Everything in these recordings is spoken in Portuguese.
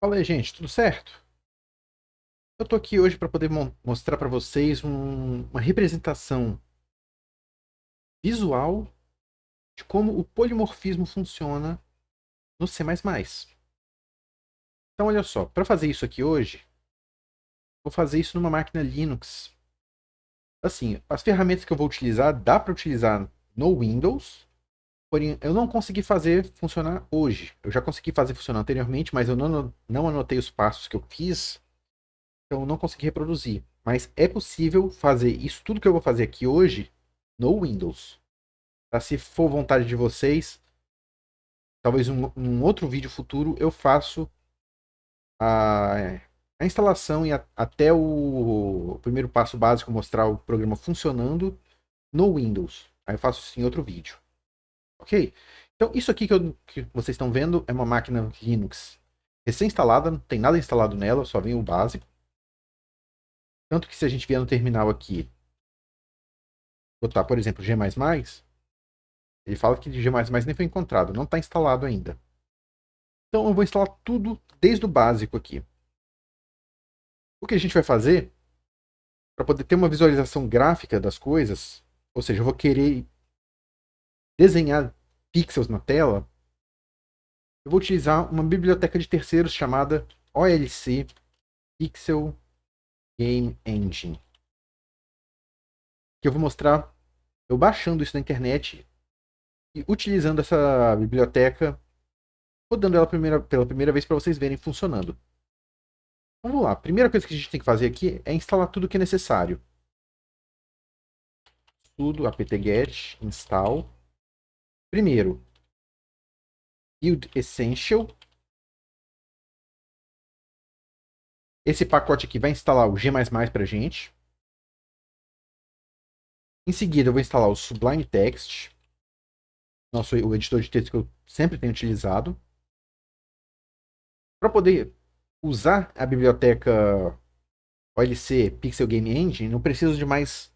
Fala aí, gente, tudo certo? Eu tô aqui hoje para poder mostrar para vocês uma representação visual de como o polimorfismo funciona no C++. Então, olha só, para fazer isso aqui hoje, vou fazer isso numa máquina Linux. Assim, as ferramentas que eu vou utilizar, dá para utilizar no Windows, porém eu não consegui fazer funcionar hoje. Eu já consegui fazer funcionar anteriormente, mas eu não anotei os passos que eu fiz, então eu não consegui reproduzir. Mas é possível fazer isso tudo que eu vou fazer aqui hoje no Windows. Tá? Se for vontade de vocês, talvez um outro vídeo futuro eu faço a instalação e até o primeiro passo básico, mostrar o programa funcionando no Windows. Aí eu faço isso em outro vídeo. Ok? Então, isso aqui que vocês estão vendo é uma máquina Linux recém-instalada, não tem nada instalado nela, só vem o básico. Tanto que se a gente vier no terminal aqui, botar, por exemplo, G++, ele fala que G++ nem foi encontrado, não está instalado ainda. Então eu vou instalar tudo desde o básico aqui. O que a gente vai fazer, para poder ter uma visualização gráfica das coisas, ou seja, eu vou querer desenhar pixels na tela, eu vou utilizar uma biblioteca de terceiros chamada OLC Pixel Game Engine. Que eu vou mostrar eu baixando isso na internet e utilizando essa biblioteca, rodando ela pela primeira vez para vocês verem funcionando. Vamos lá, a primeira coisa que a gente tem que fazer aqui é instalar tudo que é necessário. Sudo apt-get install. Primeiro, build essential. Esse pacote aqui vai instalar o G++ pra gente. Em seguida, eu vou instalar o Sublime Text, o editor de texto que eu sempre tenho utilizado. Para poder usar a biblioteca OLC Pixel Game Engine, não preciso de mais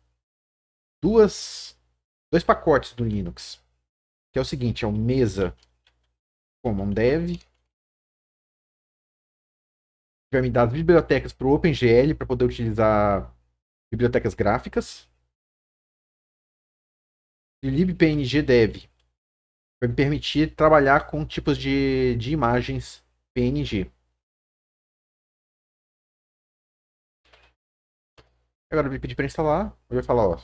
dois pacotes do Linux. Que é o seguinte, é o Mesa Common Dev. Vai me dar as bibliotecas para o OpenGL para poder utilizar bibliotecas gráficas. E libpng dev vai me permitir trabalhar com tipos de imagens PNG. Agora vai pedir para instalar. Eu vai falar, ó,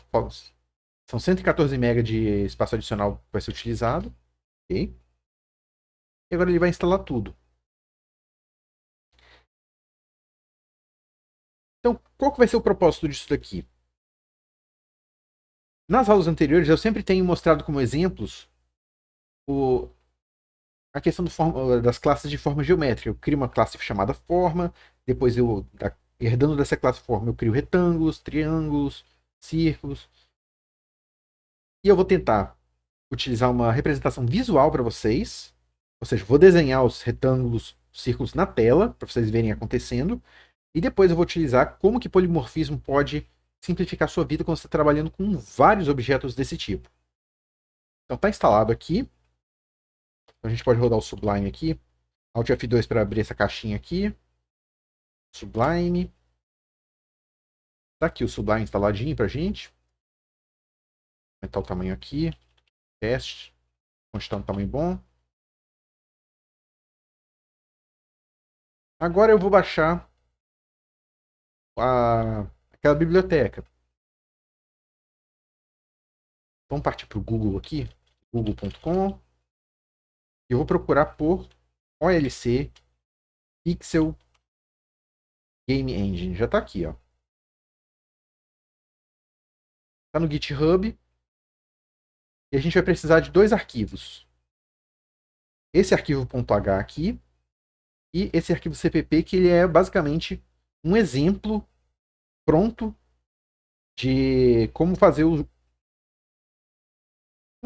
são 114 MB de espaço adicional que vai ser utilizado. Ok? E agora ele vai instalar tudo. Então, qual que vai ser o propósito disso daqui? Nas aulas anteriores, eu sempre tenho mostrado como exemplos o, a questão das classes de forma geométrica. Eu crio uma classe chamada forma, depois herdando dessa classe forma, eu crio retângulos, triângulos, círculos. E eu vou tentar utilizar uma representação visual para vocês. Ou seja, vou desenhar os retângulos, os círculos na tela, para vocês verem acontecendo. E depois eu vou utilizar como que polimorfismo pode simplificar a sua vida quando você está trabalhando com vários objetos desse tipo. Então está instalado aqui. A gente pode rodar o Sublime aqui. Alt F2 para abrir essa caixinha aqui. Sublime. Tá aqui o Sublime instaladinho pra gente. Vou aumentar o tamanho aqui. Teste. Continuar um tamanho bom. Agora eu vou baixar aquela biblioteca. Vamos partir para o Google aqui. google.com. E eu vou procurar por OLC Pixel Game Engine. Já está aqui, ó. Está no GitHub. E a gente vai precisar de dois arquivos. Esse arquivo .h aqui e esse arquivo CPP, que ele é basicamente um exemplo pronto de como fazer vamos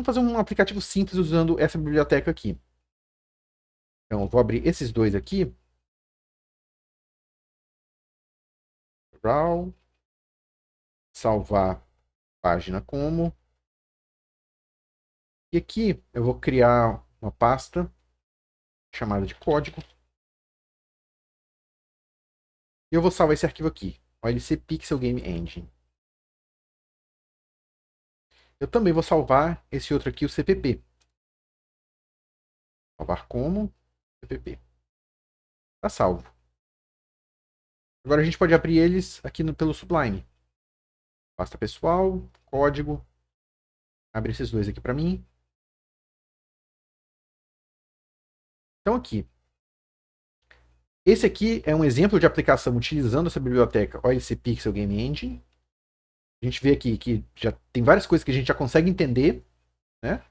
fazer um aplicativo simples usando essa biblioteca aqui. Então, eu vou abrir esses dois aqui. RAW, salvar página como. E aqui eu vou criar uma pasta chamada de código. E eu vou salvar esse arquivo aqui, OLC Pixel Game Engine. Eu também vou salvar esse outro aqui, o CPP. Salvar como CPP. Tá salvo. Agora a gente pode abrir eles aqui pelo Sublime. Pasta pessoal, código. Abre esses dois aqui para mim. Então aqui. Esse aqui é um exemplo de aplicação utilizando essa biblioteca OLC Pixel Game Engine. A gente vê aqui que já tem várias coisas que a gente já consegue entender, né?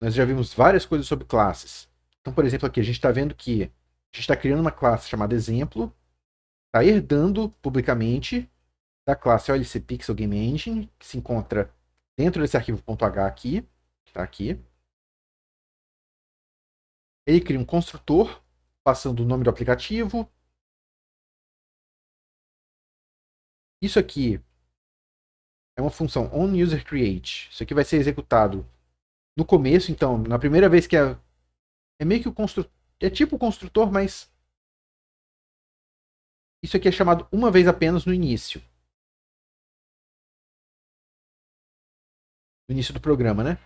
Nós já vimos várias coisas sobre classes. Então, por exemplo, aqui a gente está vendo que a gente está criando uma classe chamada exemplo, está herdando publicamente da classe OLC Pixel Game Engine, que se encontra dentro desse arquivo .h aqui, que está aqui. Ele cria um construtor, passando o nome do aplicativo. Isso aqui é uma função onUserCreate. Isso aqui vai ser executado no começo, então, na primeira vez que é meio que o construtor. É tipo o construtor, mas isso aqui é chamado uma vez apenas no início. No início do programa, né?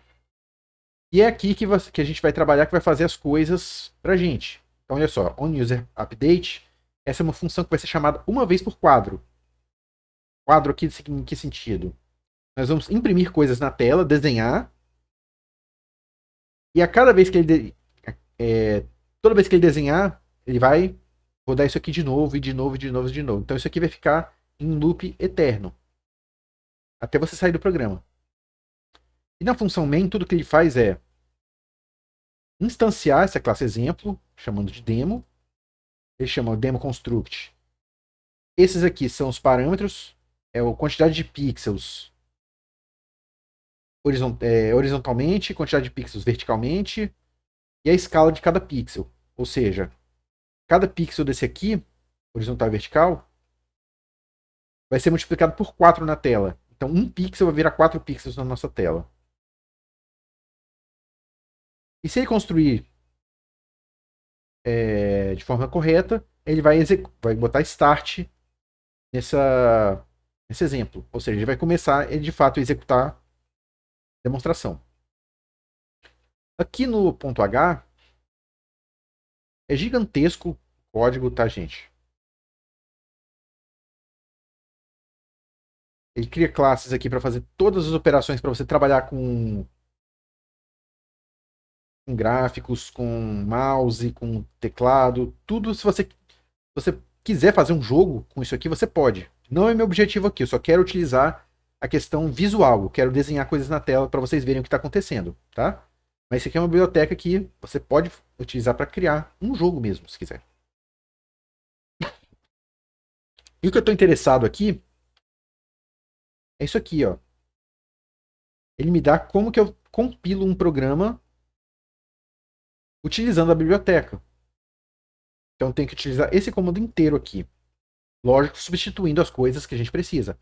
E é aqui que a gente vai trabalhar, que vai fazer as coisas pra gente. Então, olha só, onUserUpdate, essa é uma função que vai ser chamada uma vez por quadro. Quadro aqui em que sentido? Nós vamos imprimir coisas na tela, desenhar, e a cada vez que ele toda vez que ele desenhar, ele vai rodar isso aqui de novo, e de novo, e de novo, e de novo. Então isso aqui vai ficar em loop eterno, até você sair do programa. E na função main, tudo que ele faz é instanciar essa classe exemplo, chamando de demo. Ele chama o demo construct. Esses aqui são os parâmetros, é a quantidade de pixels horizontalmente, quantidade de pixels verticalmente, e a escala de cada pixel. Ou seja, cada pixel desse aqui, horizontal e vertical, vai ser multiplicado por 4 na tela. Então, um pixel vai virar 4 pixels na nossa tela. E se ele construir de forma correta, ele vai botar start nesse exemplo. Ou seja, ele vai começar, ele de fato, a executar a demonstração. Aqui no ponto H, é gigantesco o código, tá, gente? Ele cria classes aqui para fazer todas as operações para você trabalhar com gráficos, com mouse, com teclado, tudo. Se você quiser fazer um jogo com isso aqui, você pode. Não é meu objetivo aqui, eu só quero utilizar a questão visual. Eu quero desenhar coisas na tela para vocês verem o que está acontecendo, tá? Mas isso aqui é uma biblioteca que você pode utilizar para criar um jogo mesmo, se quiser. E o que eu estou interessado aqui é isso aqui, ó. Ele me dá como que eu compilo um programa utilizando a biblioteca. Então eu tenho que utilizar esse comando inteiro aqui. Lógico, substituindo as coisas que a gente precisa.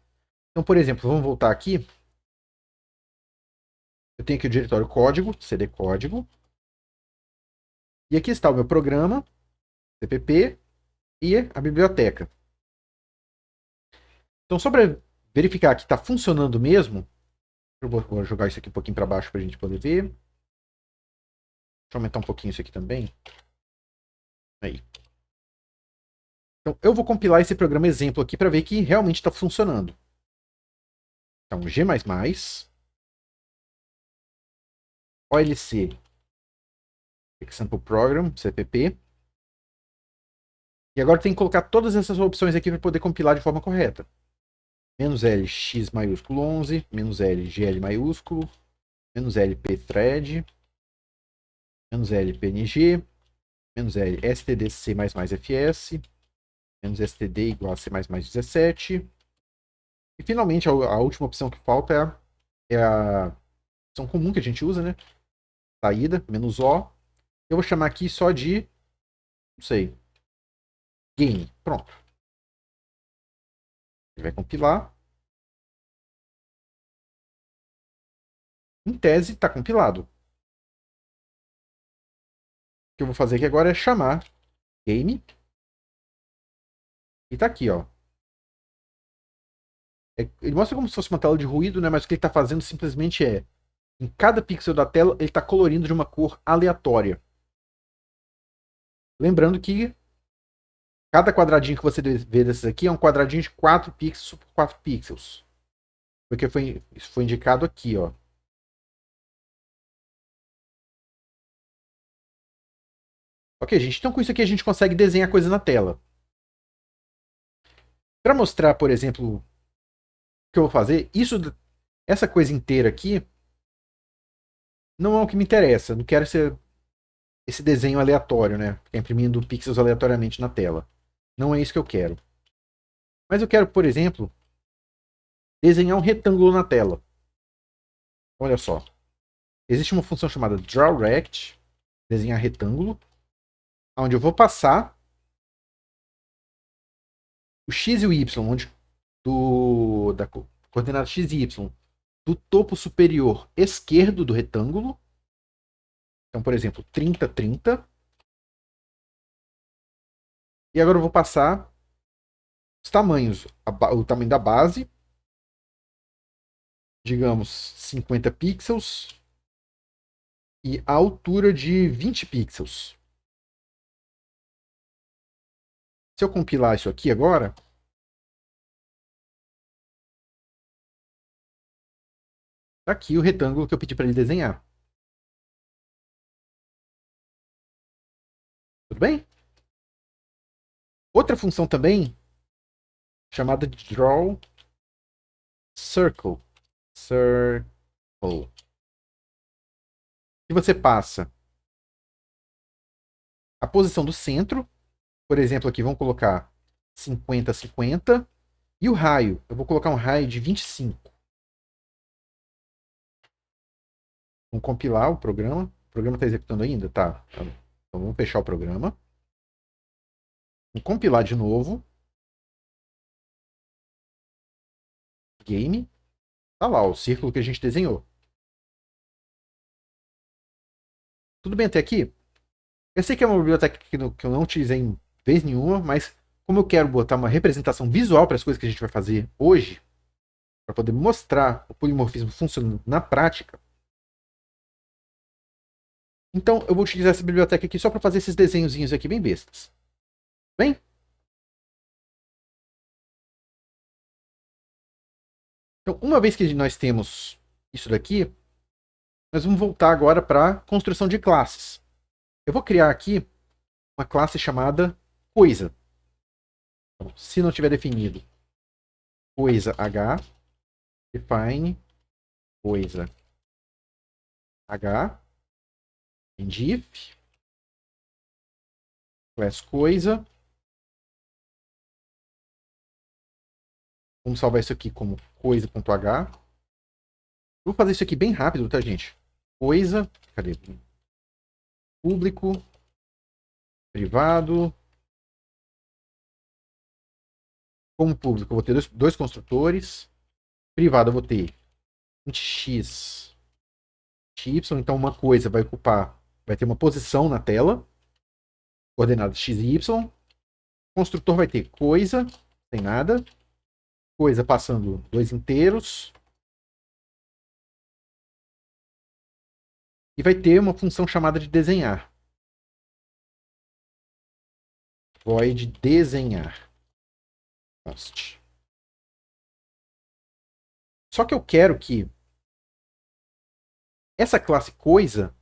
Então, por exemplo, vamos voltar aqui. Eu tenho aqui o diretório código, cd código. E aqui está o meu programa, cpp, e a biblioteca. Então, só para verificar que está funcionando mesmo, eu vou jogar isso aqui um pouquinho para baixo para a gente poder ver. Deixa eu aumentar um pouquinho isso aqui também. Aí. Então, eu vou compilar esse programa exemplo aqui para ver que realmente está funcionando. Então, G++, OLC, Example Program, CPP. E agora tem que colocar todas essas opções aqui para poder compilar de forma correta. "-l x maiúsculo 11, "-l gl maiúsculo, "-l pthread, "-l png, "-l stdc++ fs, "-std igual a c++17. E finalmente a última opção que falta é a opção comum que a gente usa, né? Saída, "-o". Eu vou chamar aqui só de, não sei, game. Pronto. Ele vai compilar. Em tese, está compilado. O que eu vou fazer aqui agora é chamar game E tá aqui, ó. Ele mostra como se fosse uma tela de ruído, né? Mas o que ele está fazendo simplesmente é, em cada pixel da tela, ele está colorindo de uma cor aleatória. Lembrando que cada quadradinho que você vê desses aqui é um quadradinho de 4 pixels por 4 pixels. Porque isso foi indicado aqui, ó. Ok, gente, então com isso aqui a gente consegue desenhar coisa na tela. Para mostrar, por exemplo, o que eu vou fazer, essa coisa inteira aqui não é o que me interessa. Não quero esse desenho aleatório, né? Ficar imprimindo pixels aleatoriamente na tela. Não é isso que eu quero. Mas eu quero, por exemplo, desenhar um retângulo na tela. Olha só. Existe uma função chamada drawRect, desenhar retângulo, onde eu vou passar o x e o y, da coordenada x e y, do topo superior esquerdo do retângulo. Então, por exemplo, 30, 30. E agora eu vou passar os tamanhos. O tamanho da base, digamos, 50 pixels. E a altura de 20 pixels. Se eu compilar isso aqui agora, tá aqui o retângulo que eu pedi para ele desenhar. Tudo bem? Outra função também, chamada de draw circle. Circle. E você passa a posição do centro. Por exemplo, aqui vamos colocar 50, 50. E o raio, eu vou colocar um raio de 25. Vamos compilar o programa. O programa está executando ainda? Tá. Então vamos fechar o programa. Vamos compilar de novo. Game. Tá lá, o círculo que a gente desenhou. Tudo bem até aqui? Eu sei que é uma biblioteca que eu não utilizei em vez nenhuma, mas como eu quero botar uma representação visual para as coisas que a gente vai fazer hoje, para poder mostrar o polimorfismo funcionando na prática, então eu vou utilizar essa biblioteca aqui só para fazer esses desenhozinhos aqui bem bestas. Bem? Então, uma vez que nós temos isso daqui, nós vamos voltar agora para a construção de classes. Eu vou criar aqui uma classe chamada coisa. Então, se não tiver definido coisa h, define coisa h, em div, class coisa. Vamos salvar isso aqui como coisa.h. Vou fazer isso aqui bem rápido, tá, gente? Coisa, cadê? Público, privado. Como público, eu vou ter dois construtores. Privado, eu vou ter x, y. Então, uma coisa vai ter uma posição na tela, coordenadas x e y. Construtor vai ter coisa, sem nada. Coisa passando dois inteiros. E vai ter uma função chamada de desenhar. Void desenhar. Const. Só que eu quero que essa classe coisa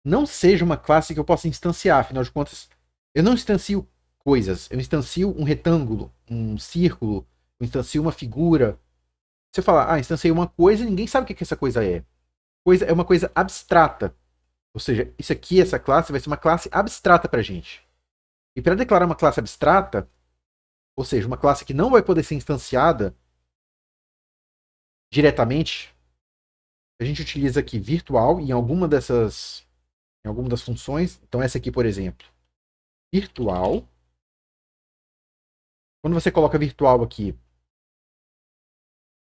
não seja uma classe que eu possa instanciar. Afinal de contas, eu não instancio coisas. Eu instancio um retângulo, um círculo, eu instancio uma figura. Se eu falar, instanciei uma coisa, ninguém sabe o que essa coisa é. Coisa é uma coisa abstrata. Ou seja, isso aqui, essa classe, vai ser uma classe abstrata para a gente. E para declarar uma classe abstrata, ou seja, uma classe que não vai poder ser instanciada diretamente, a gente utiliza aqui virtual em alguma das funções. Então essa aqui, por exemplo, virtual. Quando você coloca virtual aqui,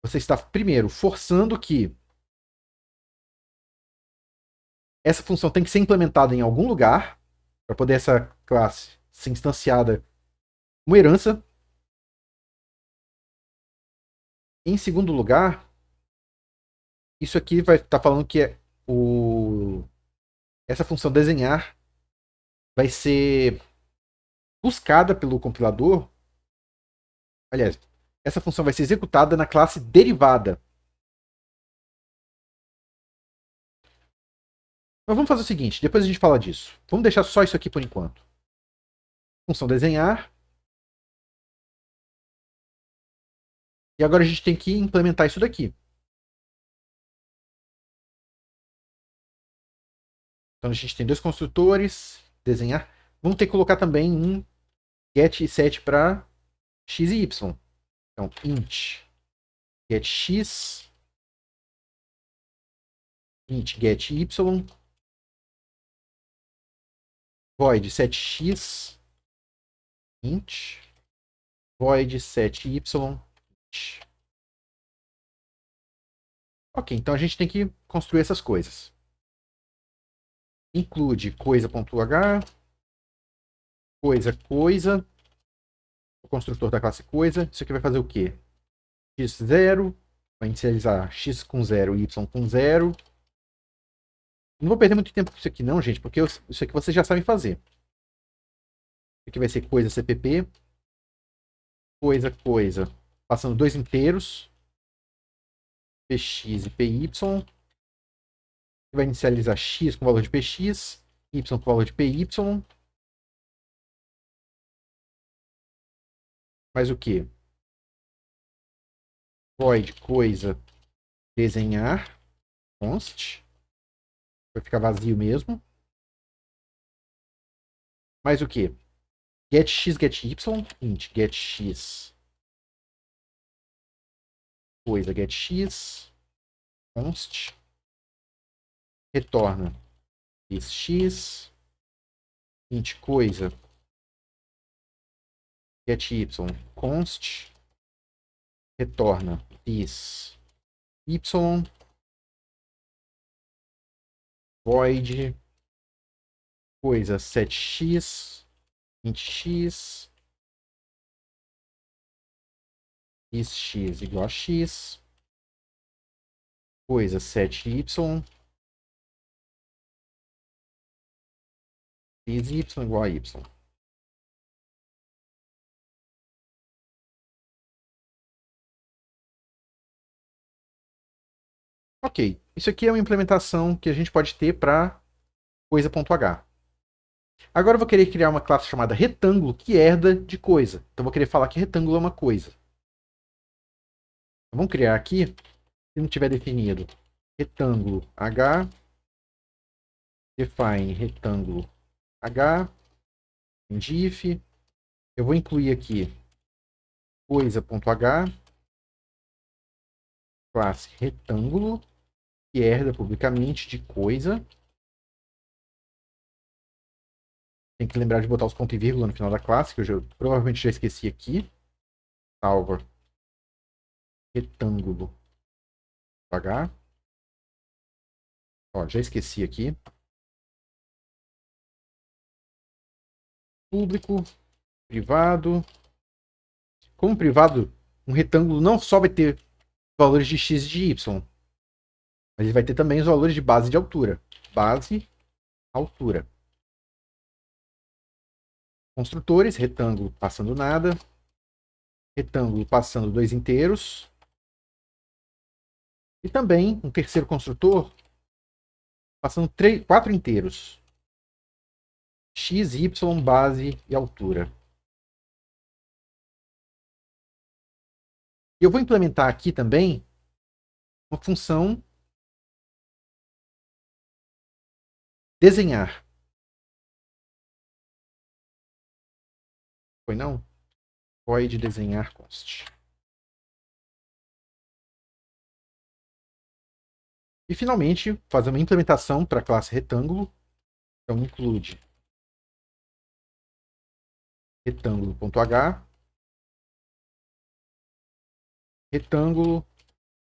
você está primeiro forçando que essa função tem que ser implementada em algum lugar para poder essa classe ser instanciada como herança. Em segundo lugar, isso aqui vai estar falando que essa função desenhar vai ser buscada pelo compilador. Aliás, essa função vai ser executada na classe derivada. Mas vamos fazer o seguinte, depois a gente fala disso. Vamos deixar só isso aqui por enquanto. Função desenhar. E agora a gente tem que implementar isso daqui. Então a gente tem dois construtores, desenhar. Vamos ter que colocar também um get e set para x e y. Então, int get x, int get y, void set x, int, void set y, int. Ok, então a gente tem que construir essas coisas. Include coisa.h, coisa, o construtor da classe coisa. Isso aqui vai fazer o quê? x0, vai inicializar x com 0 e y com 0. Não vou perder muito tempo com isso aqui não, gente, porque isso aqui vocês já sabem fazer. Isso aqui vai ser coisa cpp, coisa, passando dois inteiros, px e py, vai inicializar x com o valor de px, y com o valor de py, mais o que? Void coisa desenhar, const, vai ficar vazio mesmo. Mais o que? Get x, get y, int, get x, coisa, get x, const, retorna x, int, coisa, get y, const, retorna this y, void, coisa, set x, int x, is x igual a x, coisa, set y, is y igual a y. Ok, isso aqui é uma implementação que a gente pode ter para coisa.h. Agora eu vou querer criar uma classe chamada retângulo que herda de coisa. Então eu vou querer falar que retângulo é uma coisa. Então, vamos criar aqui, se não tiver definido, retângulo h, define retângulo h, diff, eu vou incluir aqui coisa.h, classe retângulo, que herda publicamente de coisa. Tem que lembrar de botar os pontos e vírgula no final da classe, que eu provavelmente já esqueci aqui. Salva retângulo h. Ó, já esqueci aqui. Público, privado. Como privado, um retângulo não só vai ter valores de x e de y, mas ele vai ter também os valores de base e de altura. Base, altura. Construtores, retângulo passando nada. Retângulo passando dois inteiros. E também um terceiro construtor passando quatro inteiros. X, Y, base e altura. E eu vou implementar aqui também uma função desenhar. Foi não? Void desenhar const. E finalmente, fazer uma implementação para a classe retângulo. Então include retângulo.h, retângulo,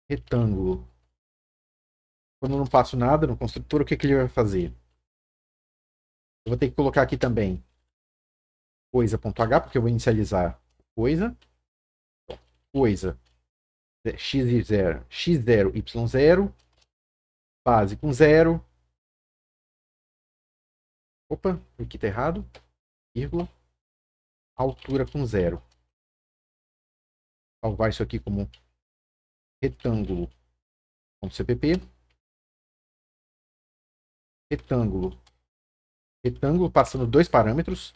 retângulo. Quando eu não passo nada no construtor, o que, que ele vai fazer? Eu vou ter que colocar aqui também coisa.h, porque eu vou inicializar coisa. Coisa x0, x0, y0, base com 0. Opa, aqui tá errado. Vírgula. Altura com 0. Salvar isso aqui como retângulo.cpp. Retângulo. Retângulo passando dois parâmetros.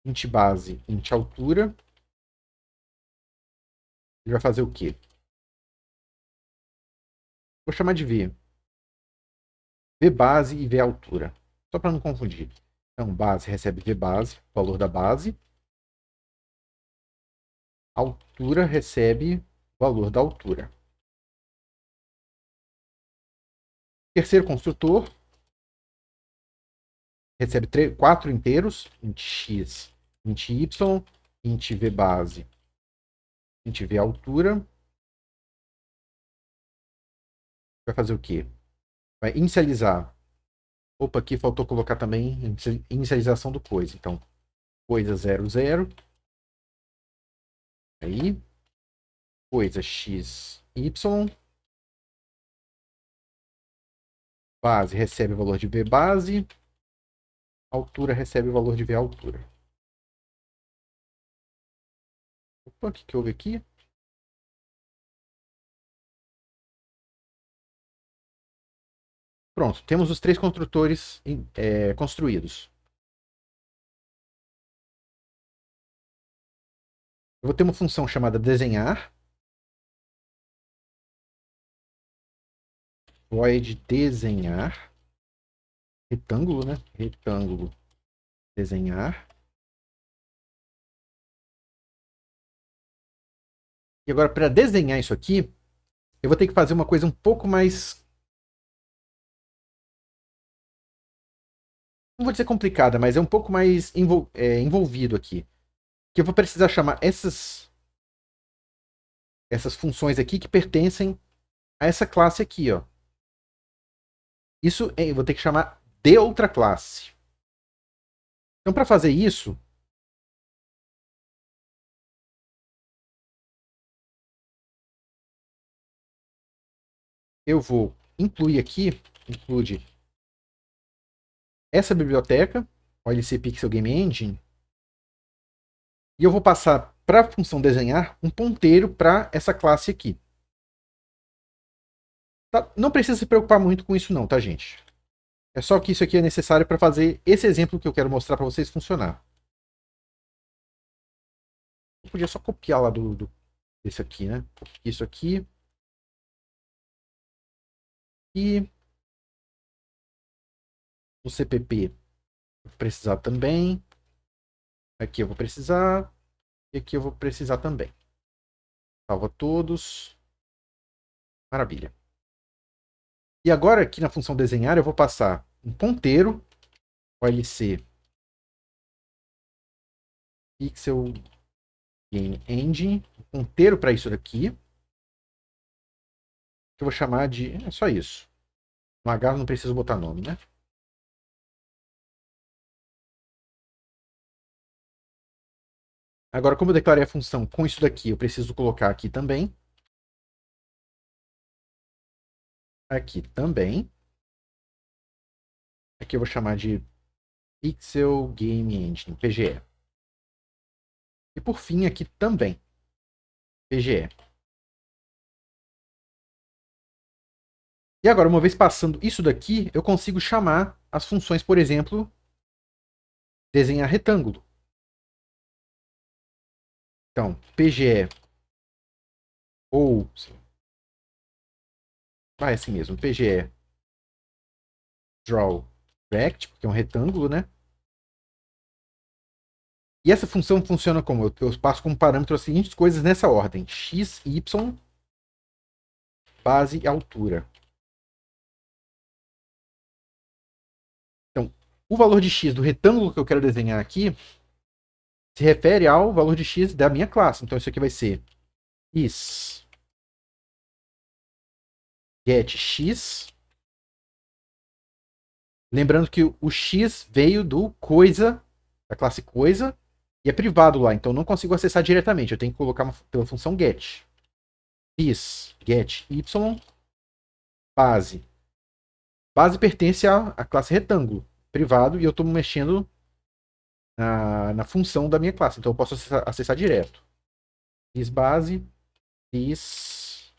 Int base, int altura. Ele vai fazer o quê? Vou chamar de V. V base e V altura. Só para não confundir. Então, base recebe V base, valor da base. Altura recebe valor da altura. Terceiro construtor recebe 4 inteiros, int x, int y, int v base, int v altura. Vai fazer o quê? Vai inicializar. Opa, aqui faltou colocar também inicialização do coisa. Então, coisa 0, 0. Aí, coisa x, y. Base recebe o valor de v base. Altura recebe o valor de v altura. Opa, o que houve aqui? Pronto, temos os três construtores construídos. Eu vou ter uma função chamada desenhar. Void desenhar. Retângulo, né? Retângulo desenhar. E agora, para desenhar isso aqui, eu vou ter que fazer uma coisa um pouco mais... Não vou dizer complicada, mas é um pouco mais envolvido aqui. Que eu vou precisar chamar essas funções aqui que pertencem a essa classe aqui, ó. Isso eu vou ter que chamar de outra classe. Então, para fazer isso, eu vou incluir aqui, include essa biblioteca, OLC Pixel Game Engine, e eu vou passar para a função desenhar um ponteiro para essa classe aqui. Tá? Não precisa se preocupar muito com isso não, tá, gente? É só que isso aqui é necessário para fazer esse exemplo que eu quero mostrar para vocês funcionar. Eu podia só copiar lá desse aqui, né? Isso aqui. E no CPP eu vou precisar também. Aqui eu vou precisar. E aqui eu vou precisar também. Salva todos. Maravilha. E agora aqui na função desenhar eu vou passar um ponteiro. OLC Pixel Game Engine. Um ponteiro para isso daqui. Que eu vou chamar de... É só isso. No H eu não preciso botar nome, né? Agora, como eu declarei a função com isso daqui, eu preciso colocar aqui também. Aqui também. Aqui eu vou chamar de Pixel Game Engine, PGE. E por fim, aqui também, PGE. E agora, uma vez passando isso daqui, eu consigo chamar as funções, por exemplo, desenhar retângulo. Então, PGE ou... vai assim mesmo, PGE draw rect, porque é um retângulo, né? E essa função funciona como? Eu passo como parâmetro as seguintes coisas nessa ordem. X, Y, base e altura. Então, o valor de X do retângulo que eu quero desenhar aqui se refere ao valor de X da minha classe. Então, isso aqui vai ser is get X. Lembrando que o X veio do coisa, da classe coisa, e é privado lá. Então, eu não consigo acessar diretamente. Eu tenho que colocar pela função get. This get y base. Base pertence à classe retângulo privado e eu estou mexendo na função da minha classe. Então eu posso acessar direto. This base, this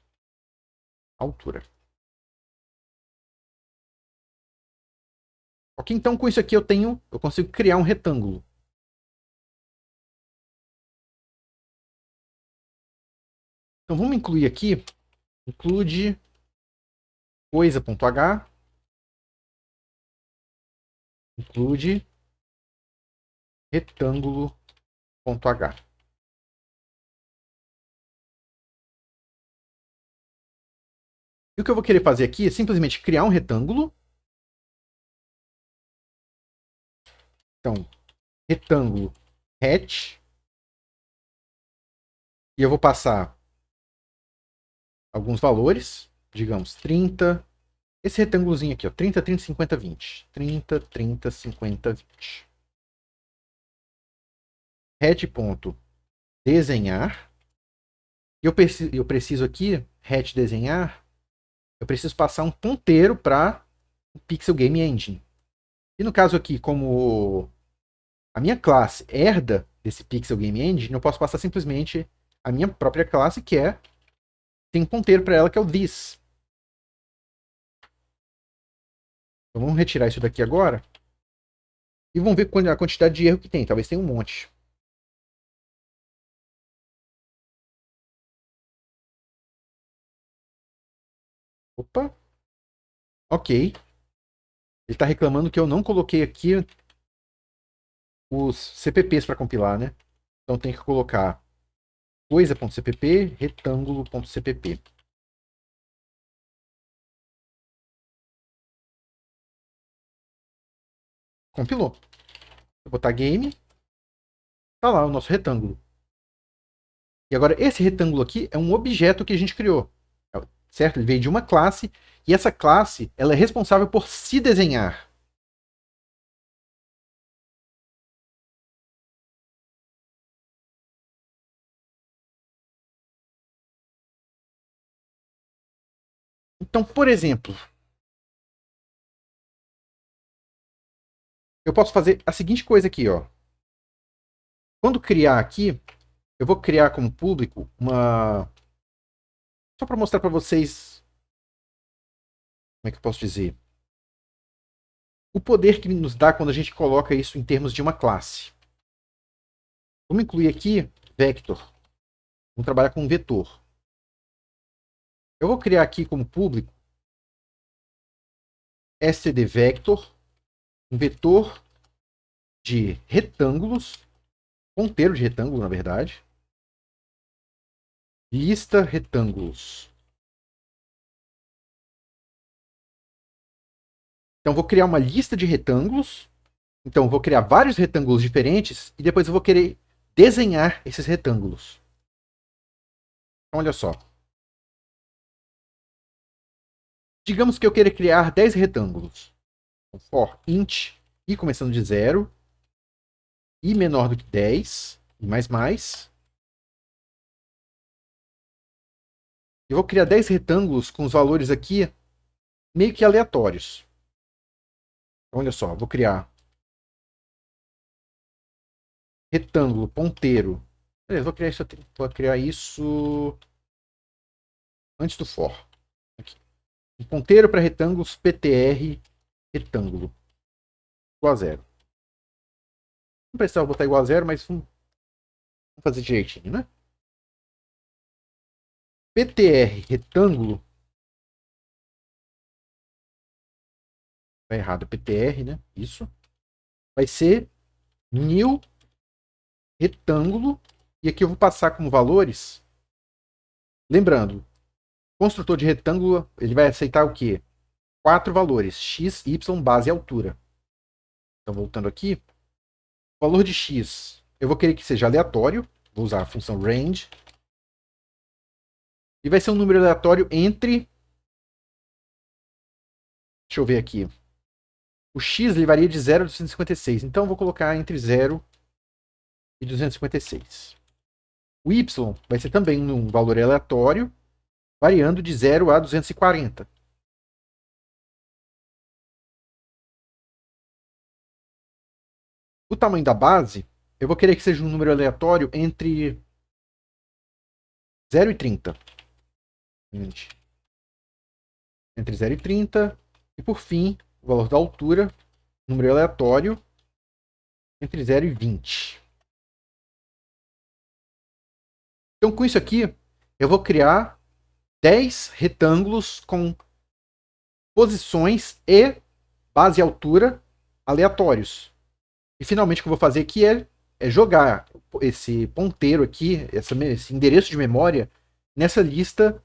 altura. Ok, então com isso aqui eu consigo criar um retângulo. Então vamos incluir aqui, include coisa.h, include retângulo.h. E o que eu vou querer fazer aqui é simplesmente criar um retângulo. Então, retângulo hat. E eu vou passar alguns valores, digamos 30. Esse retângulozinho aqui, ó, 30, 30, 50, 20. 30, 30, 50, 20. Hat.desenhar. E eu preciso aqui, hat desenhar, eu preciso passar um ponteiro para o Pixel Game Engine. E no caso aqui, como a minha classe herda desse Pixel Game Engine, eu posso passar simplesmente a minha própria classe, que tem um ponteiro para ela, que é o this. Então vamos retirar isso daqui agora. E vamos ver a quantidade de erro que tem. Talvez tenha um monte. Opa. Ok. Ele está reclamando que eu não coloquei aqui os CPPs para compilar, né? Então tem que colocar coisa.cpp, retângulo.cpp. Compilou. Vou botar game. Tá lá o nosso retângulo. E agora esse retângulo aqui é um objeto que a gente criou. Certo? Ele veio de uma classe. E essa classe ela é responsável por se desenhar. Então, por exemplo, eu posso fazer a seguinte coisa aqui, ó. Quando criar aqui, eu vou criar como público uma... Só para mostrar para vocês... Como é que eu posso dizer? O poder que nos dá quando a gente coloca isso em termos de uma classe. Vamos incluir aqui vector. Vamos trabalhar com um vetor. Eu vou criar aqui como público stdvector, um vetor de retângulos, ponteiro de retângulo, na verdade. Lista retângulos. Então, vou criar uma lista de retângulos. Então, vou criar vários retângulos diferentes e depois eu vou querer desenhar esses retângulos. Então, olha só. Digamos que eu queira criar 10 retângulos. Então, for int i começando de 0, i menor do que 10, e mais. Eu vou criar 10 retângulos com os valores aqui meio que aleatórios. Então, olha só, vou criar retângulo, ponteiro. Beleza, vou criar isso antes do for. Aqui. Um ponteiro para retângulos ptr retângulo igual a 0. Não precisava botar igual a 0, mas vamos fazer direitinho, né? ptr retângulo. Tá errado, ptr, né? Isso. Vai ser new retângulo. E aqui eu vou passar como valores. Lembrando, construtor de retângulo, ele vai aceitar o quê? 4 valores, x, y, base e altura. Então, voltando aqui, o valor de x, eu vou querer que seja aleatório, vou usar a função range, e vai ser um número aleatório entre, deixa eu ver aqui, o x ele varia de 0 a 256, então eu vou colocar entre 0 e 256. O y vai ser também um valor aleatório, variando de 0 a 240. O tamanho da base, eu vou querer que seja um número aleatório entre 0 e 30. Entre 0 e 30. E por fim, o valor da altura, número aleatório, entre 0 e 20. Então, com isso aqui, eu vou criar 10 retângulos com posições e base e altura aleatórios. E finalmente o que eu vou fazer aqui é jogar esse ponteiro aqui, esse endereço de memória, nessa lista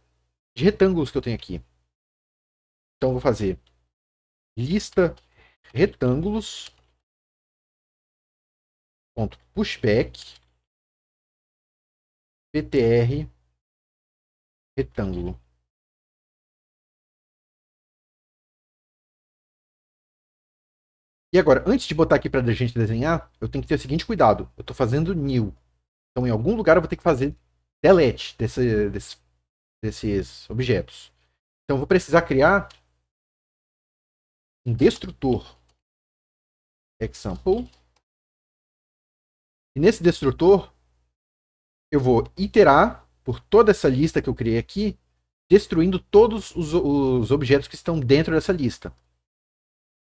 de retângulos que eu tenho aqui. Então eu vou fazer lista retângulos ponto pushback ptr retângulo. E agora, antes de botar aqui para a gente desenhar, eu tenho que ter o seguinte cuidado. Eu estou fazendo new. Então, em algum lugar, eu vou ter que fazer delete desses objetos. Então, eu vou precisar criar um destrutor example. E nesse destrutor, eu vou iterar por toda essa lista que eu criei aqui, destruindo todos os objetos que estão dentro dessa lista.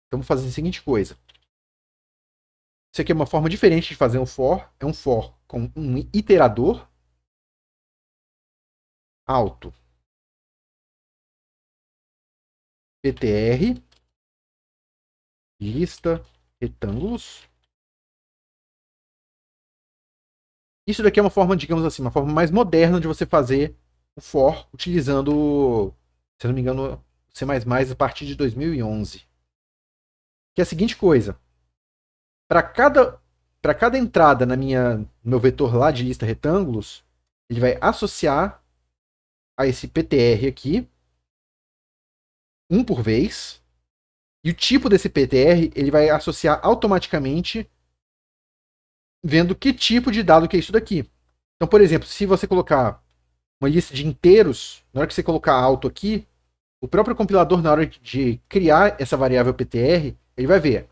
Então, vou fazer a seguinte coisa. Isso aqui é uma forma diferente de fazer um for. É um for com um iterador alto ptr lista retângulos. Isso daqui é uma forma, digamos assim, uma forma mais moderna de você fazer o for utilizando, se não me engano, C++ a partir de 2011. Que é a seguinte coisa. Para cada entrada no meu vetor lá de lista retângulos, ele vai associar a esse PTR aqui, um por vez, e o tipo desse PTR ele vai associar automaticamente vendo que tipo de dado que é isso daqui. Então, por exemplo, se você colocar uma lista de inteiros, na hora que você colocar alto aqui, o próprio compilador, na hora de criar essa variável PTR, ele vai ver,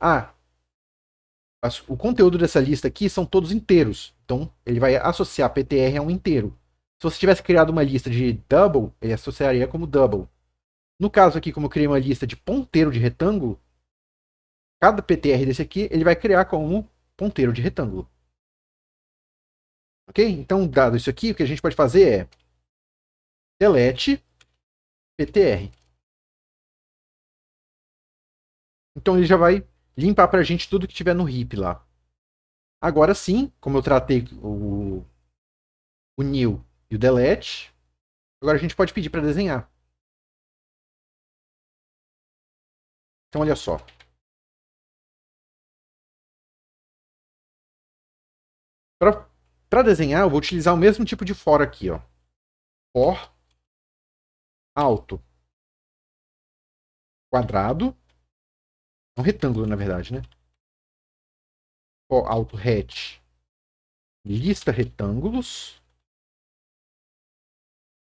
o conteúdo dessa lista aqui são todos inteiros. Então, ele vai associar PTR a um inteiro. Se você tivesse criado uma lista de double, ele associaria como double. No caso aqui, como eu criei uma lista de ponteiro de retângulo, cada PTR desse aqui, ele vai criar como ponteiro de retângulo. Ok? Então, dado isso aqui, o que a gente pode fazer é delete PTR. Então, ele já vai limpar para a gente tudo que tiver no heap lá. Agora sim, como eu tratei o new e o delete, agora a gente pode pedir para desenhar. Então, olha só. Para desenhar, eu vou utilizar o mesmo tipo de for aqui. Ó. For alto quadrado. É um retângulo, na verdade, né? For alto hat lista retângulos.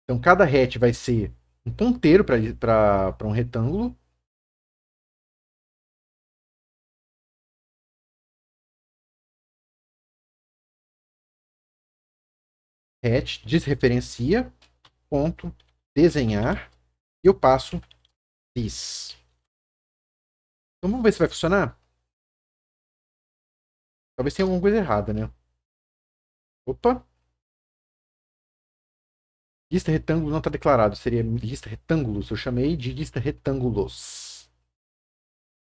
Então, cada hat vai ser um ponteiro para um retângulo. Hat desreferencia, ponto, desenhar, e eu passo this. Então, vamos ver se vai funcionar? Talvez tenha alguma coisa errada, né? Opa! Lista retângulo não está declarado. Seria lista retângulos. Eu chamei de lista retângulos.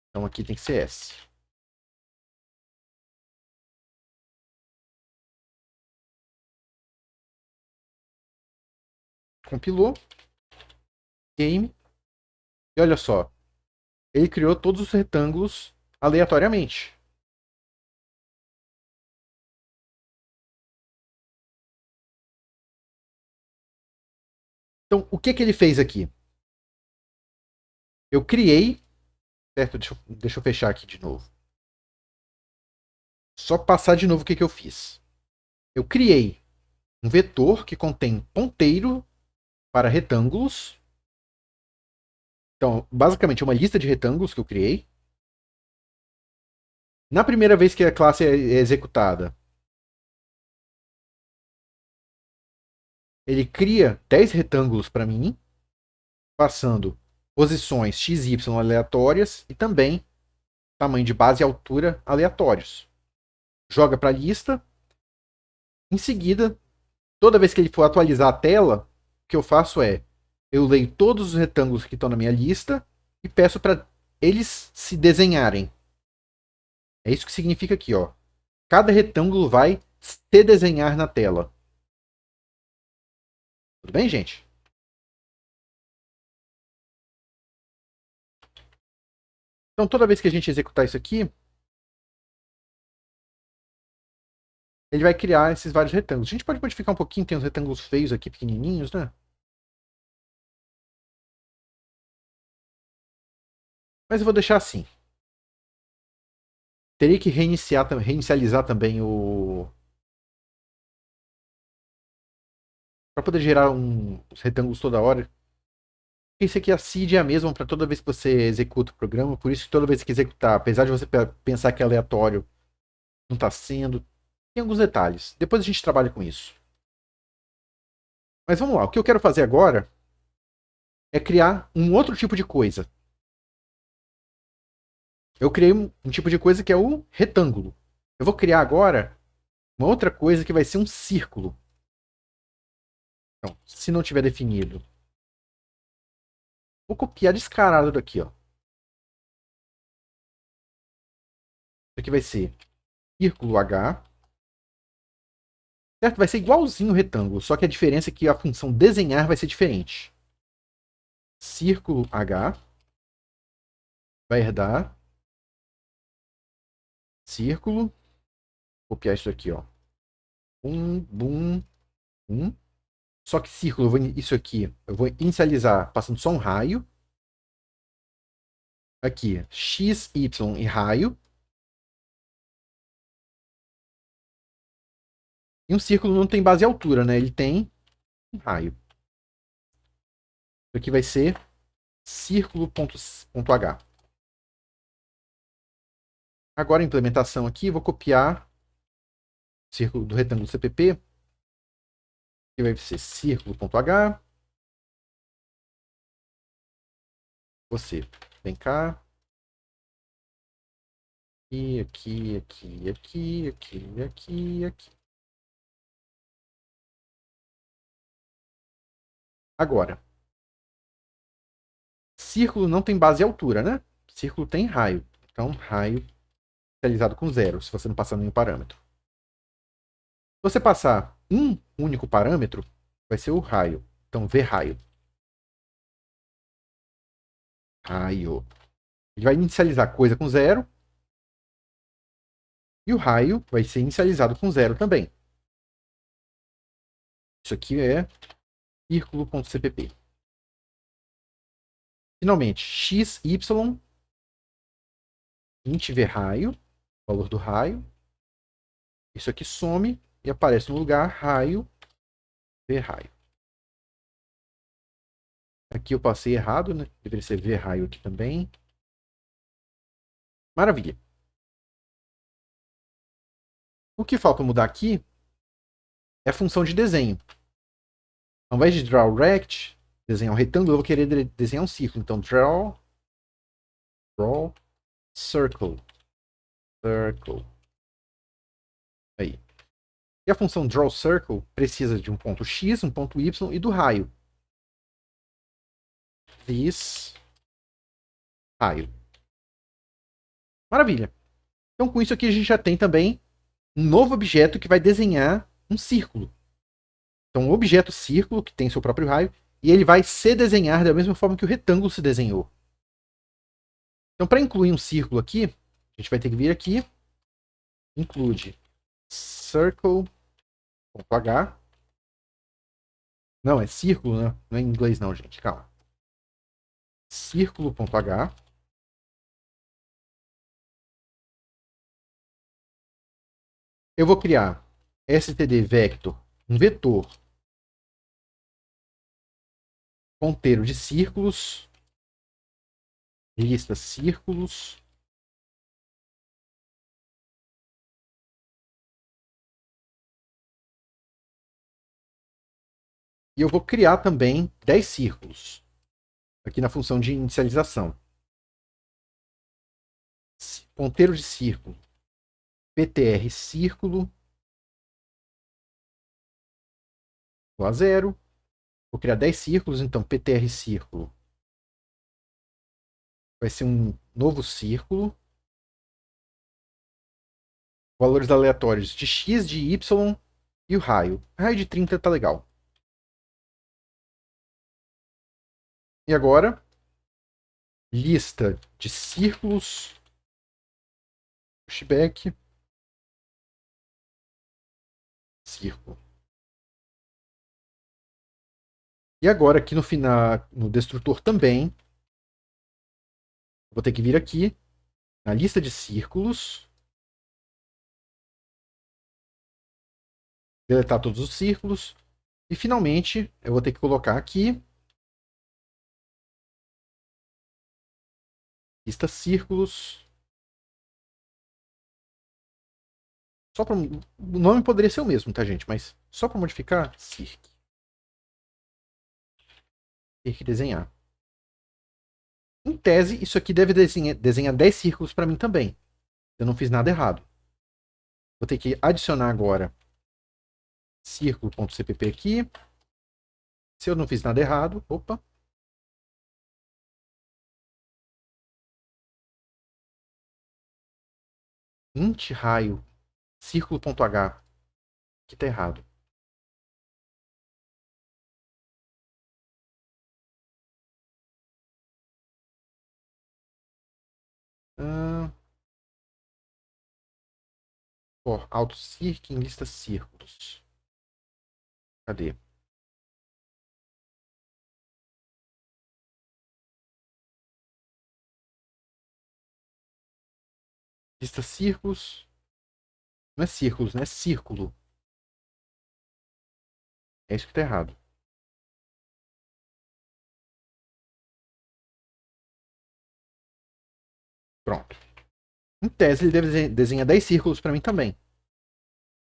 Então aqui tem que ser S. Compilou. Game. E olha só. Ele criou todos os retângulos aleatoriamente. Então, o que ele fez aqui? Eu criei. Certo? Deixa eu fechar aqui de novo. Só passar de novo o que eu fiz. Eu criei um vetor que contém ponteiro para retângulos. Então, basicamente, é uma lista de retângulos que eu criei. Na primeira vez que a classe é executada, ele cria 10 retângulos para mim, passando posições x e y aleatórias e também tamanho de base e altura aleatórios. Joga para a lista. Em seguida, toda vez que ele for atualizar a tela, o que eu faço é, eu leio todos os retângulos que estão na minha lista e peço para eles se desenharem. É isso que significa aqui, ó. Cada retângulo vai se desenhar na tela. Tudo bem, gente? Então, toda vez que a gente executar isso aqui, ele vai criar esses vários retângulos. A gente pode modificar um pouquinho, tem uns retângulos feios aqui, pequenininhos, né? Mas eu vou deixar assim. Teria que reinicializar também o... para poder gerar os retângulos toda hora. Esse aqui, a seed é a mesma para toda vez que você executa o programa, por isso que toda vez que executar, apesar de você pensar que é aleatório, não está sendo. Tem alguns detalhes. Depois a gente trabalha com isso. Mas vamos lá, o que eu quero fazer agora é criar um outro tipo de coisa. Eu criei um tipo de coisa que é o retângulo. Eu vou criar agora uma outra coisa que vai ser um círculo. Então, se não tiver definido, vou copiar descarado daqui, ó. Isso aqui vai ser círculo H. Certo? Vai ser igualzinho o retângulo, só que a diferença é que a função desenhar vai ser diferente. Círculo H vai herdar círculo. Vou copiar isso aqui, ó. Boom. Só que círculo, isso aqui, eu vou inicializar passando só um raio. Aqui, x, y e raio. E um círculo não tem base e altura, né? Ele tem um raio. Isso aqui vai ser círculo.h. Agora a implementação aqui, vou copiar o círculo do retângulo CPP, que vai ser círculo.h. Você vem cá. Aqui. Agora, círculo não tem base e altura, né? Círculo tem raio. Então, raio inicializado com zero, se você não passar nenhum parâmetro. Se você passar um único parâmetro, vai ser o raio. Então, V raio. Raio. Ele vai inicializar coisa com zero. E o raio vai ser inicializado com zero também. Isso aqui é círculo.cpp. Finalmente, x, y, int v raio, valor do raio. Isso aqui some e aparece no lugar raio, v raio. Aqui eu passei errado, né? Deveria ser v raio aqui também. Maravilha. O que falta mudar aqui é a função de desenho. Ao invés de draw rect, desenhar um retângulo, eu vou querer desenhar um círculo. Então, draw circle. Aí. E a função draw circle precisa de um ponto x, um ponto y e do raio. This raio. Maravilha. Então, com isso aqui, a gente já tem também um novo objeto que vai desenhar um círculo. Então, um objeto círculo, que tem seu próprio raio, e ele vai se desenhar da mesma forma que o retângulo se desenhou. Então, para incluir um círculo aqui, a gente vai ter que vir aqui, include circle.h. Não, é círculo, né? Não é em inglês não, gente, calma. Círculo.h. Eu vou criar std vector, um vetor ponteiro de círculos, lista círculos. E eu vou criar também 10 círculos aqui na função de inicialização. Ponteiro de círculo, ptr círculo, igual a 0. Vou criar 10 círculos, então ptr círculo vai ser um novo círculo. Valores aleatórios de x, de y e o raio. O raio de 30 tá legal. E agora, lista de círculos, pushback, círculo. E agora aqui no final, no destrutor também, vou ter que vir aqui na lista de círculos, deletar todos os círculos e finalmente eu vou ter que colocar aqui lista círculos. Só para o nome poderia ser o mesmo, tá, gente? Mas só para modificar, circ. Ter que desenhar. Em tese, isso aqui deve desenhar 10 círculos para mim também. Eu não fiz nada errado. Vou ter que adicionar agora círculo.cpp aqui. Se eu não fiz nada errado, opa. Int raio círculo.h. Aqui tá errado. AutoCirc em lista círculos. Cadê? Lista círculos. Não é círculos, né? É círculo. É isso que tá errado. Pronto. Em tese, ele deve desenhar 10 círculos para mim também.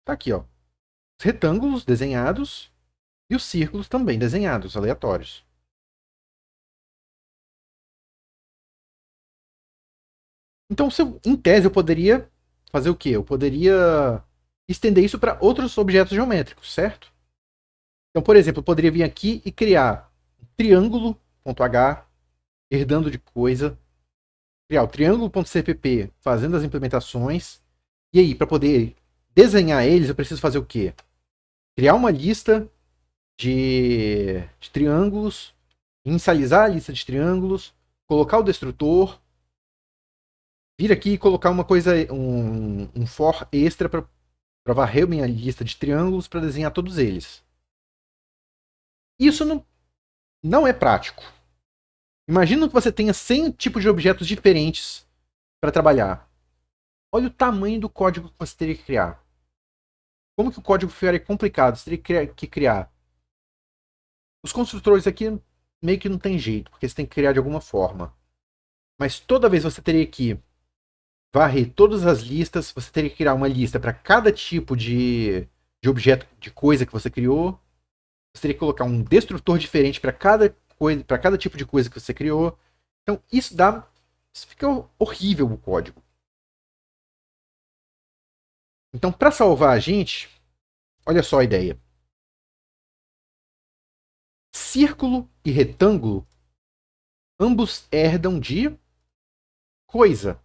Tá aqui, ó. Os retângulos desenhados e os círculos também desenhados, aleatórios. Então, em tese, eu poderia fazer o quê? Eu poderia estender isso para outros objetos geométricos, certo? Então, por exemplo, eu poderia vir aqui e criar um triângulo.h, herdando de coisa, criar o triângulo.cpp, fazendo as implementações. E aí, para poder desenhar eles, eu preciso fazer o quê? Criar uma lista de triângulos, inicializar a lista de triângulos, colocar o destrutor, vir aqui e colocar uma coisa, um for extra para varrer minha lista de triângulos para desenhar todos eles. Isso não é prático. Imagina que você tenha 100 tipos de objetos diferentes para trabalhar. Olha o tamanho do código que você teria que criar. Como que o código ficaria complicado? Você teria que criar. Os construtores aqui meio que não tem jeito, porque você tem que criar de alguma forma. Mas toda vez você teria que varrer todas as listas, você teria que criar uma lista para cada tipo de objeto, de coisa que você criou. Você teria que colocar um destrutor diferente para cada tipo de coisa que você criou. Então isso fica horrível o código. Então, para salvar a gente, olha só a ideia. Círculo e retângulo, ambos herdam de coisa.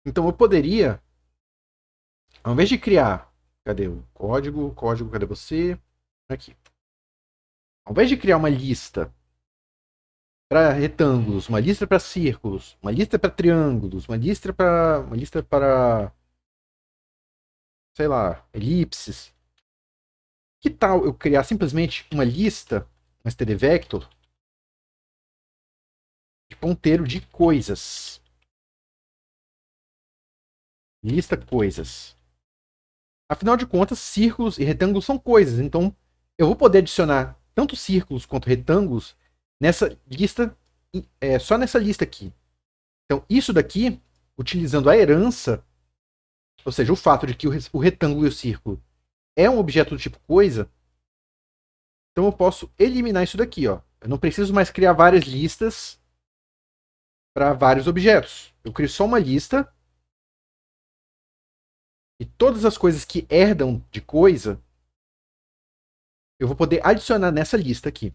Então eu poderia, ao invés de criar, cadê o código? Código, cadê você? Aqui. Ao invés de criar uma lista para retângulos, uma lista para círculos, uma lista para triângulos, uma lista para, sei lá, elipses. Que tal eu criar simplesmente uma lista, um std vector de ponteiro de coisas? lista coisas. Afinal de contas, círculos e retângulos são coisas, então eu vou poder adicionar tanto círculos quanto retângulos nessa lista, só nessa lista aqui. Então, isso daqui, utilizando a herança, ou seja, o fato de que o retângulo e o círculo é um objeto do tipo coisa, então eu posso eliminar isso daqui. Ó. Eu não preciso mais criar várias listas para vários objetos. Eu crio só uma lista e todas as coisas que herdam de coisa, eu vou poder adicionar nessa lista aqui.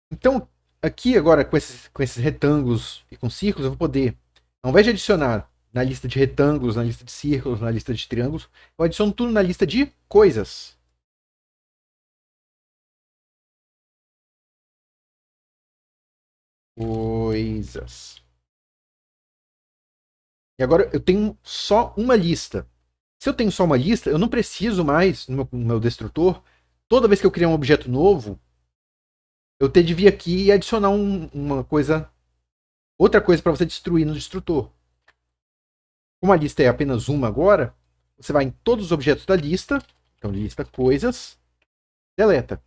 Então, aqui agora, com esses retângulos e com círculos, eu vou poder, ao invés de adicionar na lista de retângulos, na lista de círculos, na lista de triângulos, eu adiciono tudo na lista de coisas. Coisas. E agora eu tenho só uma lista. Se eu tenho só uma lista, eu não preciso mais, no meu destrutor, toda vez que eu criar um objeto novo, eu ter de vir aqui e adicionar uma coisa, outra coisa para você destruir no destrutor. Como a lista é apenas uma agora, você vai em todos os objetos da lista, então lista coisas, deleta.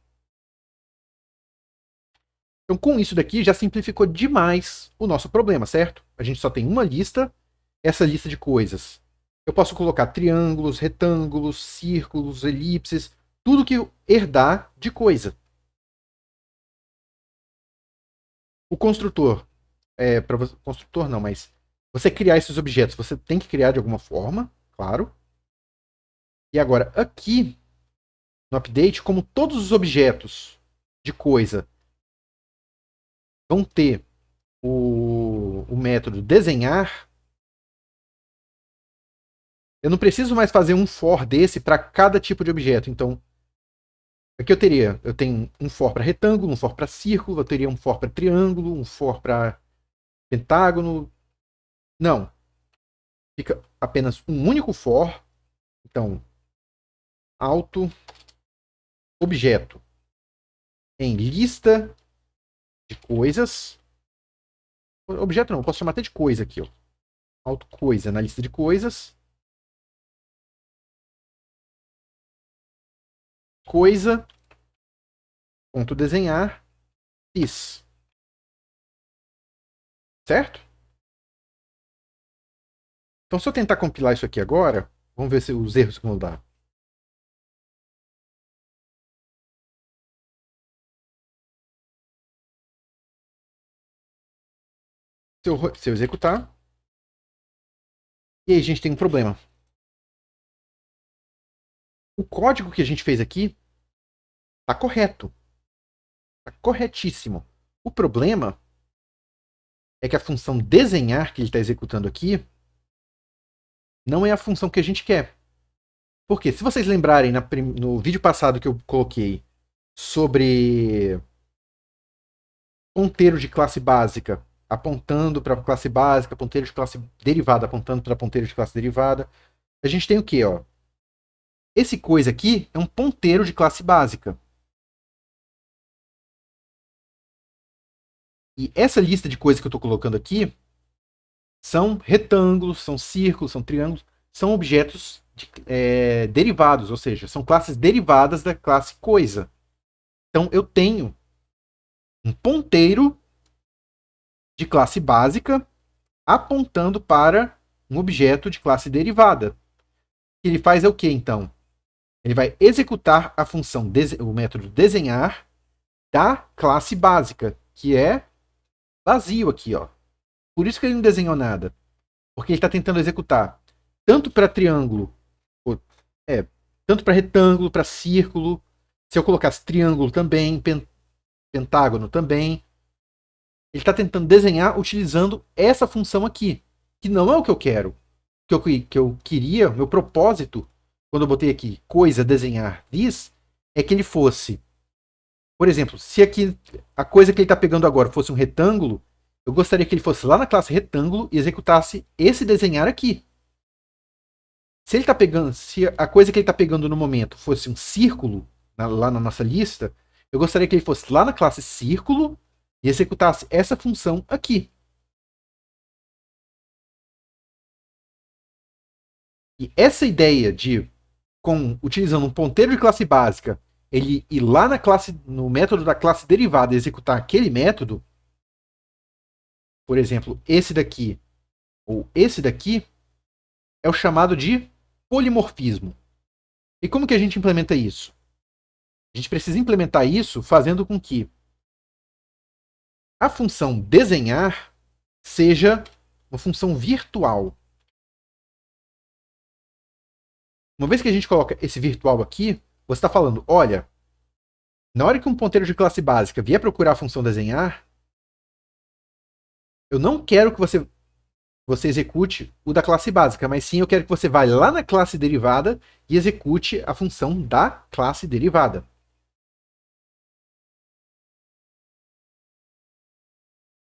Então com isso daqui já simplificou demais o nosso problema, certo? A gente só tem uma lista, essa lista de coisas. Eu posso colocar triângulos, retângulos, círculos, elipses, tudo que herdar de coisa. O construtor, construtor não, mas você criar esses objetos, você tem que criar de alguma forma, claro. E agora, aqui no update, como todos os objetos de coisa vão ter o método desenhar, eu não preciso mais fazer um for desse para cada tipo de objeto. Então, aqui eu tenho um for para retângulo, um for para círculo, eu teria um for para triângulo, um for para pentágono. Não. Fica apenas um único for. Então, auto objeto em lista de coisas. Objeto não, eu posso chamar até de coisa aqui, ó. Auto coisa na lista de coisas. Coisa ponto desenhar is. Certo? Então, se eu tentar compilar isso aqui agora, vamos ver se os erros que vão dar. Se eu executar, e aí a gente tem um problema. O código que a gente fez aqui está correto. Está corretíssimo. O problema é que a função desenhar que ele está executando aqui não é a função que a gente quer. Porque, se vocês lembrarem no vídeo passado que eu coloquei sobre ponteiro de classe básica apontando para classe básica, ponteiro de classe derivada apontando para ponteiro de classe derivada, a gente tem o quê? Ó? Esse coisa aqui é um ponteiro de classe básica. E essa lista de coisas que eu estou colocando aqui são retângulos, são círculos, são triângulos, são objetos derivados, ou seja, são classes derivadas da classe coisa. Então eu tenho um ponteiro de classe básica apontando para um objeto de classe derivada. O que ele faz é o que então? Ele vai executar a função, o método desenhar da classe básica, que é vazio aqui, ó. Por isso que ele não desenhou nada. Porque ele está tentando executar tanto para triângulo, tanto para retângulo, para círculo. Se eu colocasse triângulo também, pentágono também. Ele está tentando desenhar utilizando essa função aqui, que não é o que eu quero. O que eu queria, meu propósito, quando eu botei aqui coisa desenhar this, é que ele fosse, por exemplo, se aqui a coisa que ele está pegando agora fosse um retângulo, eu gostaria que ele fosse lá na classe retângulo e executasse esse desenhar aqui. Se ele tá pegando, se a coisa que ele está pegando no momento fosse um círculo lá na nossa lista, eu gostaria que ele fosse lá na classe círculo e executasse essa função aqui. E essa ideia de, utilizando um ponteiro de classe básica, ele ir lá na classe, no método da classe derivada e executar aquele método, por exemplo, esse daqui ou esse daqui, é o chamado de polimorfismo. E como que a gente implementa isso? A gente precisa implementar isso fazendo com que a função desenhar seja uma função virtual. Uma vez que a gente coloca esse virtual aqui, você está falando, olha, na hora que um ponteiro de classe básica vier procurar a função desenhar, eu não quero que você execute o da classe básica, mas sim eu quero que você vá lá na classe derivada e execute a função da classe derivada.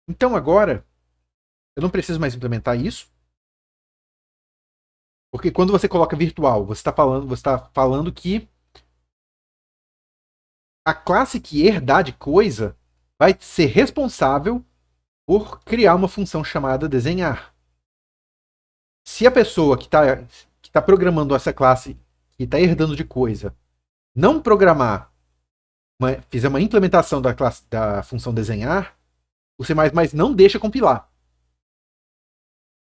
Então agora, eu não preciso mais implementar isso, porque quando você coloca virtual, você está falando que a classe que herdar de coisa vai ser responsável por criar uma função chamada desenhar. Se a pessoa que tá programando essa classe, que está herdando de coisa, não programar, fizer uma implementação da função desenhar, o C++ não deixa compilar.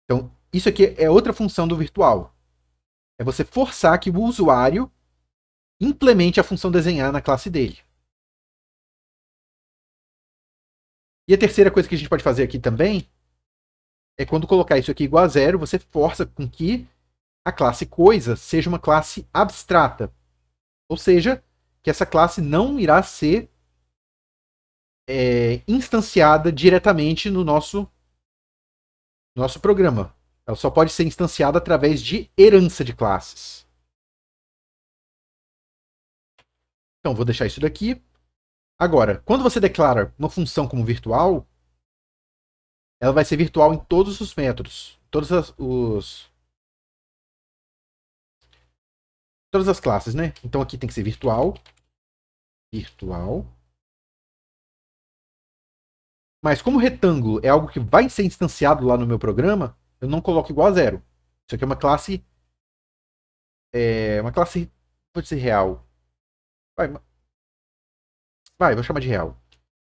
Então, isso aqui é outra função do virtual. É você forçar que o usuário implemente a função desenhar na classe dele. E a terceira coisa que a gente pode fazer aqui também é quando colocar isso aqui igual a zero, você força com que a classe coisa seja uma classe abstrata. Ou seja, que essa classe não irá ser instanciada diretamente no nosso programa. Ela só pode ser instanciada através de herança de classes. Então, vou deixar isso daqui. Agora, quando você declara uma função como virtual, ela vai ser virtual em todos os métodos. Todas as classes, né? Então aqui tem que ser virtual. Virtual. Mas como retângulo é algo que vai ser instanciado lá no meu programa, eu não coloco igual a zero. Isso aqui é uma classe. Uma classe. Pode ser real. Vou chamar de real.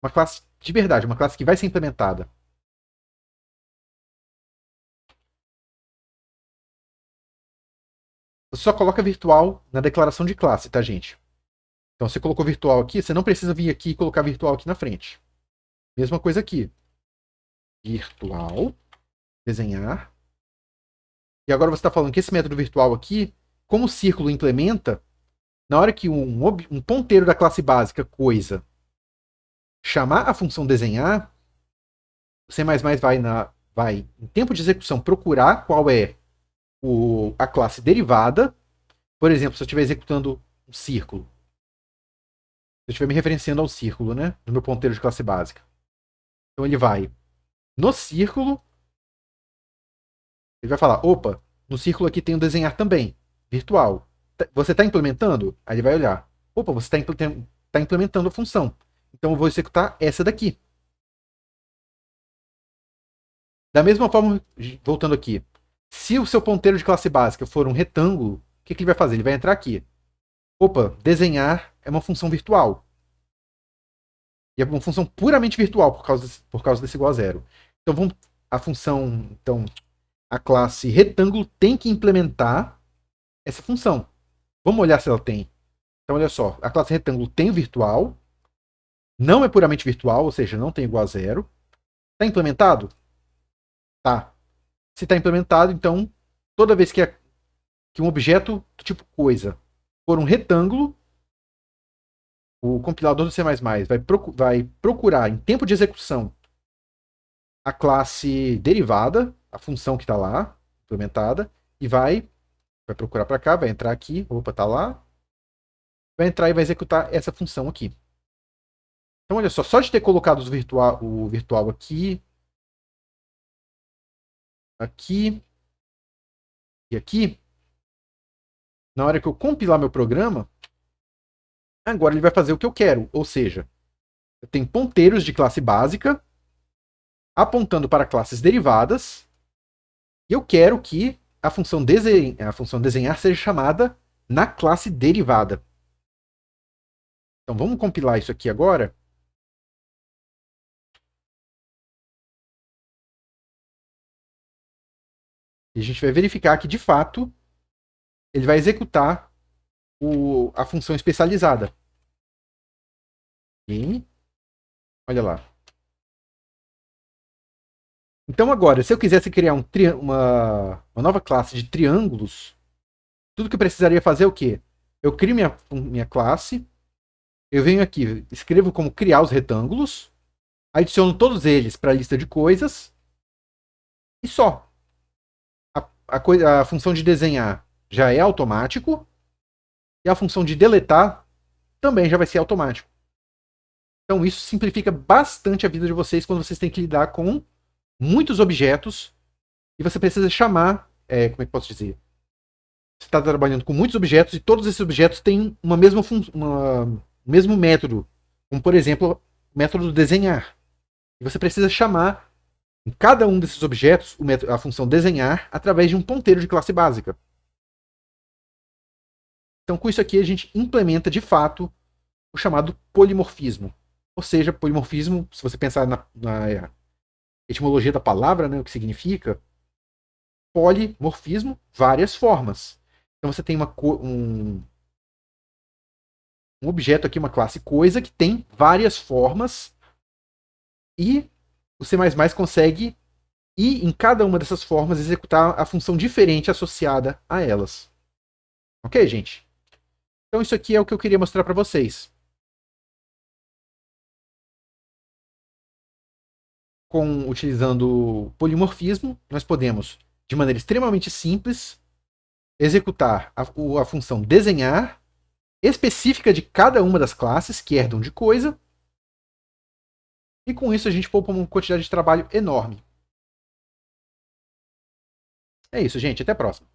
Uma classe de verdade, uma classe que vai ser implementada. Você só coloca virtual na declaração de classe, tá, gente? Então você colocou virtual aqui, você não precisa vir aqui e colocar virtual aqui na frente. Mesma coisa aqui. Virtual. Desenhar. E agora você está falando que esse método virtual aqui, como o círculo implementa, na hora que um ponteiro da classe básica coisa chamar a função desenhar, o C++ vai em tempo de execução, procurar qual é a classe derivada. Por exemplo, se eu estiver executando um círculo, se eu estiver me referenciando ao círculo, né, no meu ponteiro de classe básica. Então ele vai no círculo, ele vai falar, opa, no círculo aqui tem um desenhar também, virtual. Você está implementando? Aí ele vai olhar, opa, você está implementando a função. Então eu vou executar essa daqui. Da mesma forma, voltando aqui, se o seu ponteiro de classe básica for um retângulo, o que ele vai fazer? Ele vai entrar aqui. Opa, desenhar é uma função virtual. E é uma função puramente virtual por causa desse igual a zero. Então a classe retângulo tem que implementar essa função. Vamos olhar se ela tem. Então olha só, a classe retângulo tem o virtual, não é puramente virtual, ou seja, não tem igual a zero. Está implementado? Tá. Se está implementado, então toda vez que um objeto do tipo coisa for um retângulo, o compilador do C++ vai procurar em tempo de execução a classe derivada, a função que está lá, implementada, e vai procurar para cá, vai entrar aqui, opa, está lá, vai entrar e vai executar essa função aqui. Então, olha só de ter colocado o virtual aqui, aqui e aqui, na hora que eu compilar meu programa, agora ele vai fazer o que eu quero, ou seja, Eu tenho ponteiros de classe básica apontando para classes derivadas. E eu quero que a função desenhar seja chamada na classe derivada. Então vamos compilar isso aqui agora. E a gente vai verificar que, de fato, ele vai executar a função especializada. Game. Olha lá. Então agora, se eu quisesse criar uma nova classe de triângulos, tudo que eu precisaria fazer é o quê? Eu crio minha classe, eu venho aqui, escrevo como criar os retângulos, adiciono todos eles para a lista de coisas e só. A função de desenhar já é automático e a função de deletar também já vai ser automático. Então isso simplifica bastante a vida de vocês quando vocês têm que lidar com muitos objetos e você precisa chamar, como é que posso dizer? Você está trabalhando com muitos objetos e todos esses objetos têm um mesmo método, como por exemplo o método desenhar. E você precisa chamar em cada um desses objetos a função desenhar através de um ponteiro de classe básica. Então com isso aqui a gente implementa de fato o chamado polimorfismo. Ou seja, polimorfismo, se você pensar na etimologia da palavra, né, o que significa, polimorfismo, várias formas. Então você tem um objeto aqui, uma classe coisa, que tem várias formas e o C++ consegue ir em cada uma dessas formas executar a função diferente associada a elas. Ok, gente? Então isso aqui é o que eu queria mostrar para vocês. Utilizando polimorfismo, nós podemos, de maneira extremamente simples, executar a função desenhar específica de cada uma das classes que herdam de coisa. E com isso a gente poupa uma quantidade de trabalho enorme. É isso, gente. Até a próxima.